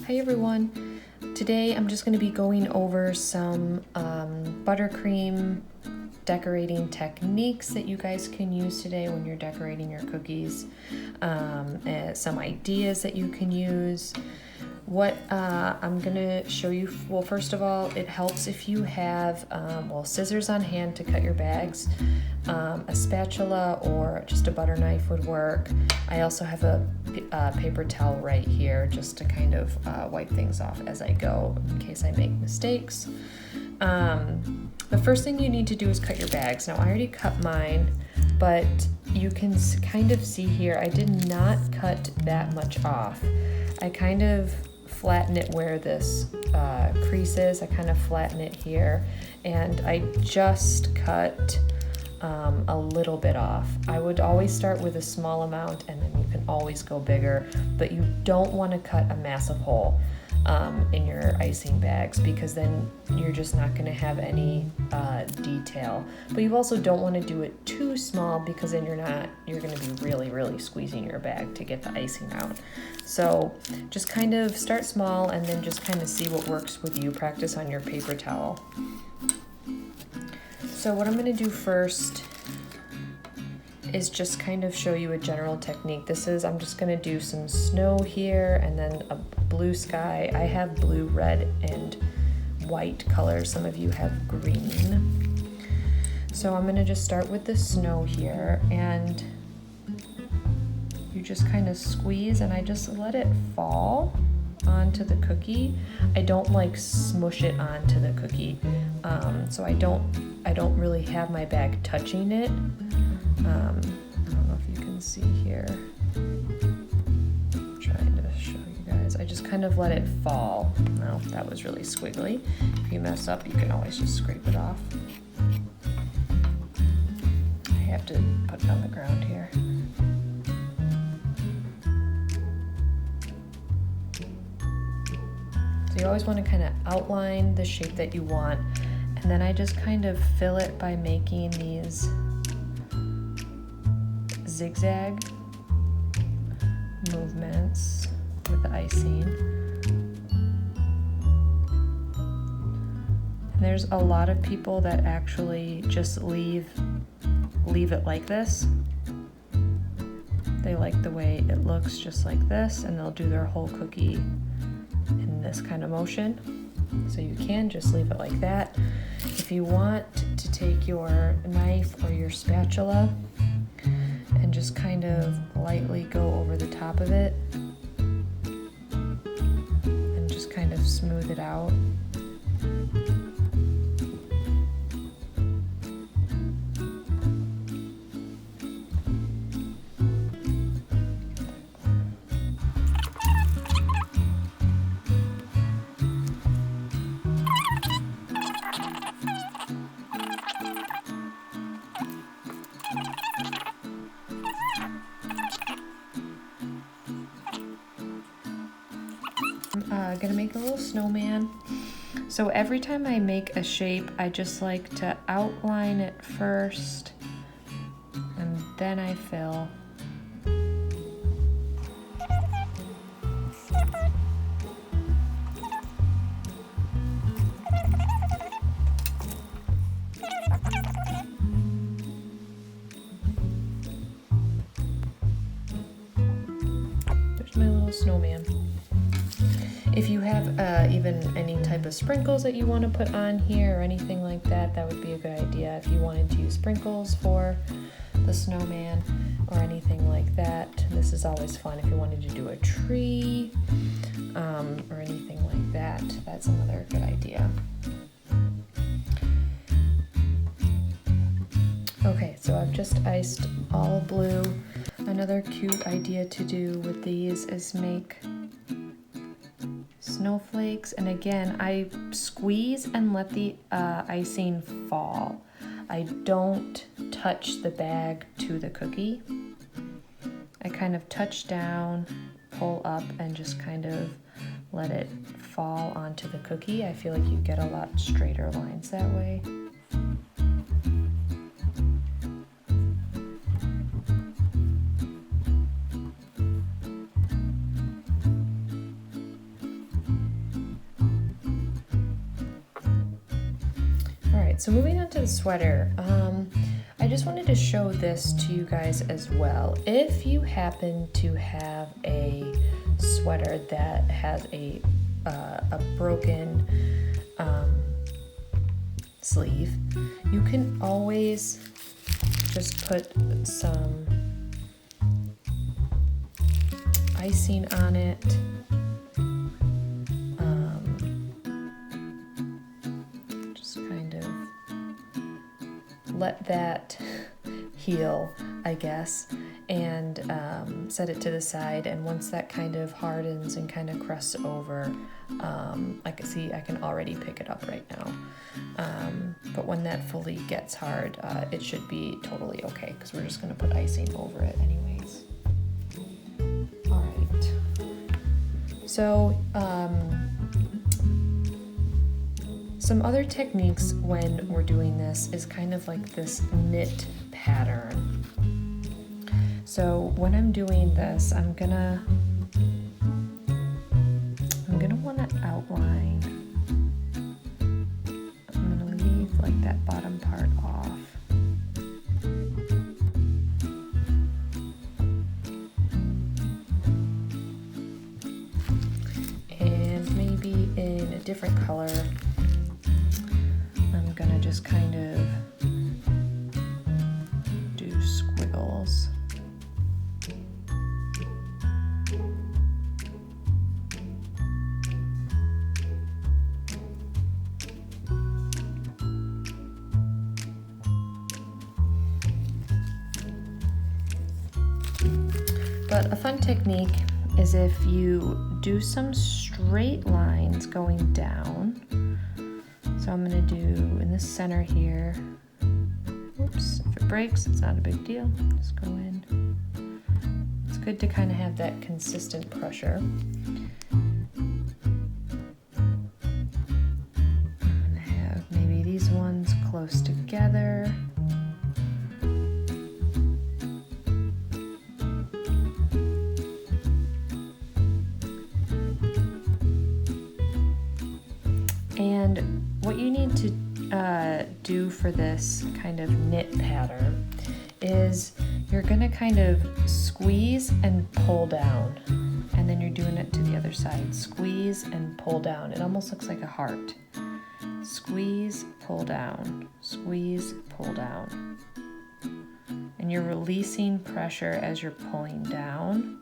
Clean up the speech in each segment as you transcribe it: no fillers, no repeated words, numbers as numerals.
Hi everyone. Today I'm just going to be going over some buttercream decorating techniques that you guys can use today when you're decorating your cookies. Some ideas that you can use. What I'm going to show you, well, first of all, it helps if you have, scissors on hand to cut your bags. A spatula or just a butter knife would work. I also have a paper towel right here just to kind of wipe things off as I go in case I make mistakes. The first thing you need to do is cut your bags. Now I already cut mine, but you can kind of see here I did not cut that much off. I kind of flatten it where this crease is. I kind of flatten it here, and I just cut a little bit off. I would always start with a small amount and then you can always go bigger, but you don't want to cut a massive hole in your icing bags because then you're just not going to have any detail. But you also don't want to do it too small because then you're going to be really squeezing your bag to get the icing out. So just kind of start small and then just kind of see what works with you. Practice on your paper towel. So what I'm going to do first is just kind of show you a general technique. I'm just going to do some snow here and then a blue sky. I have blue, red, and white colors. Some of you have green. So I'm going to just start with the snow here, and you just kind of squeeze and I just let it fall onto the cookie. I don't like smush it onto the cookie, so I don't really have my bag touching it. I don't know if you can see here. I'm trying to show you guys. I just kind of let it fall. No, that was really squiggly. If you mess up, you can always just scrape it off. I have to put it on the ground here. So you always want to kind of outline the shape that you want, and then I just kind of fill it by making these zigzag movements with the icing. And there's a lot of people that actually just leave it like this. They like the way it looks just like this, and they'll do their whole cookie in this kind of motion. So you can just leave it like that. If you want to take your knife or your spatula and just kind of lightly go over the top of it and just kind of smooth it out. I'm gonna make a little snowman. So every time I make a shape, I just like to outline it first and then I fill. There's my little snowman. If you have even any type of sprinkles that you want to put on here or anything like that, that would be a good idea. If you wanted to use sprinkles for the snowman or anything like that, this is always fun. If you wanted to do a tree or anything like that, that's another good idea. Okay, so I've just iced all blue. Another cute idea to do with these is make snowflakes, and again I squeeze and let the icing fall. I don't touch the bag to the cookie. I kind of touch down, pull up, and just kind of let it fall onto the cookie. I feel like you get a lot straighter lines that way. right, so moving on to the sweater. I just wanted to show this to you guys as well. If you happen to have a sweater that has a broken sleeve, you can always just put some icing on it. Just kind of let that heal, I guess, and set it to the side. And once that kind of hardens and kind of crusts over, I can already pick it up right now. But when that fully gets hard, it should be totally okay, because we're just going to put icing over it anyways. All right. So some other techniques when we're doing this is kind of like this knit pattern. So when I'm doing this, I'm gonna want to outline. I'm gonna leave like that bottom part off. And maybe in a different color, I'm gonna just kind of do squiggles. But a fun technique is if you do some straight lines going down. So I'm gonna do in the center here. Oops, if it breaks, it's not a big deal. Just go in. It's good to kind of have that consistent pressure. I'm gonna have maybe these ones close together. And what you need to do for this kind of knit pattern is you're gonna kind of squeeze and pull down, and then you're doing it to the other side. Squeeze and pull down. It almost looks like a heart. Squeeze, pull down. Squeeze, pull down. And you're releasing pressure as you're pulling down.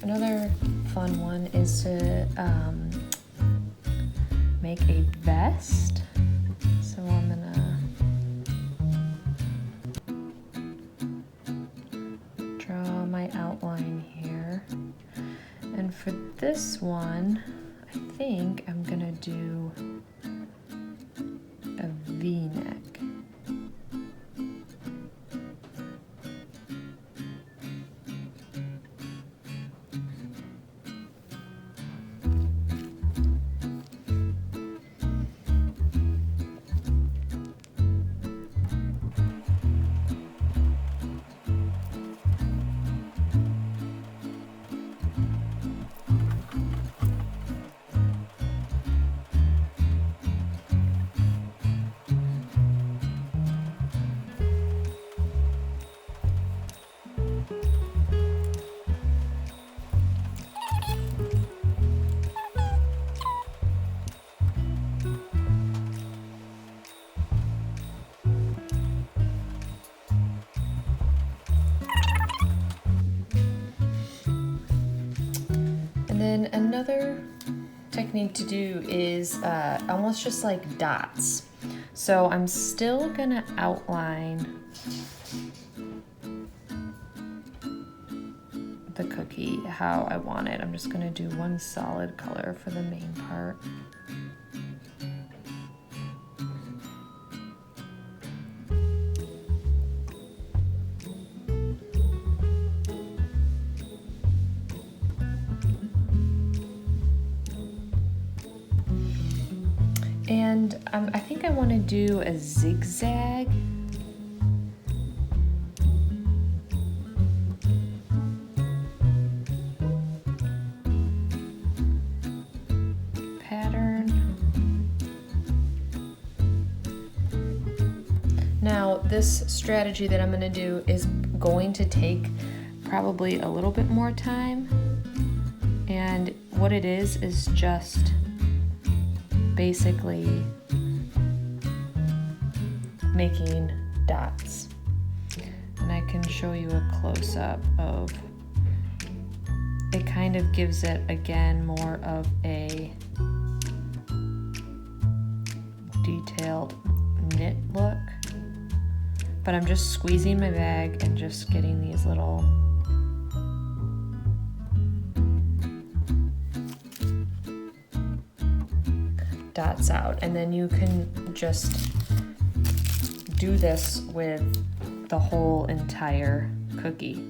Another fun one is to make a vest. So I'm gonna draw my outline here. And for this one, I think I'm gonna do a V-neck. And then another technique to do is almost just like dots. So I'm still gonna outline the cookie how I want it. I'm just gonna do one solid color for the main part. And I think I want to do a zigzag. Pattern. Now, this strategy that I'm going to do is going to take probably a little bit more time. And what it is just basically making dots. And I can show you a close-up of, it kind of gives it again more of a detailed knit look. But I'm just squeezing my bag and just getting these little dots out, and then you can just do this with the whole entire cookie.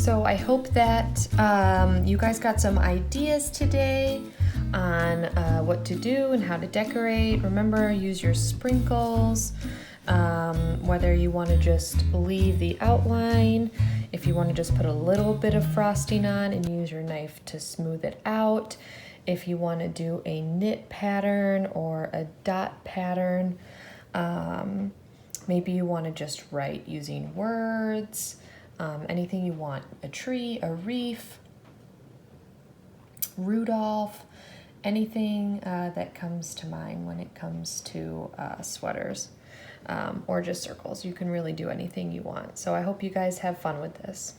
So I hope that you guys got some ideas today on what to do and how to decorate. Remember, use your sprinkles, whether you want to just leave the outline, if you want to just put a little bit of frosting on and use your knife to smooth it out, if you want to do a knit pattern or a dot pattern, maybe you want to just write using words. Anything you want, a tree, a reef, Rudolph, anything that comes to mind when it comes to sweaters or just circles. You can really do anything you want. So I hope you guys have fun with this.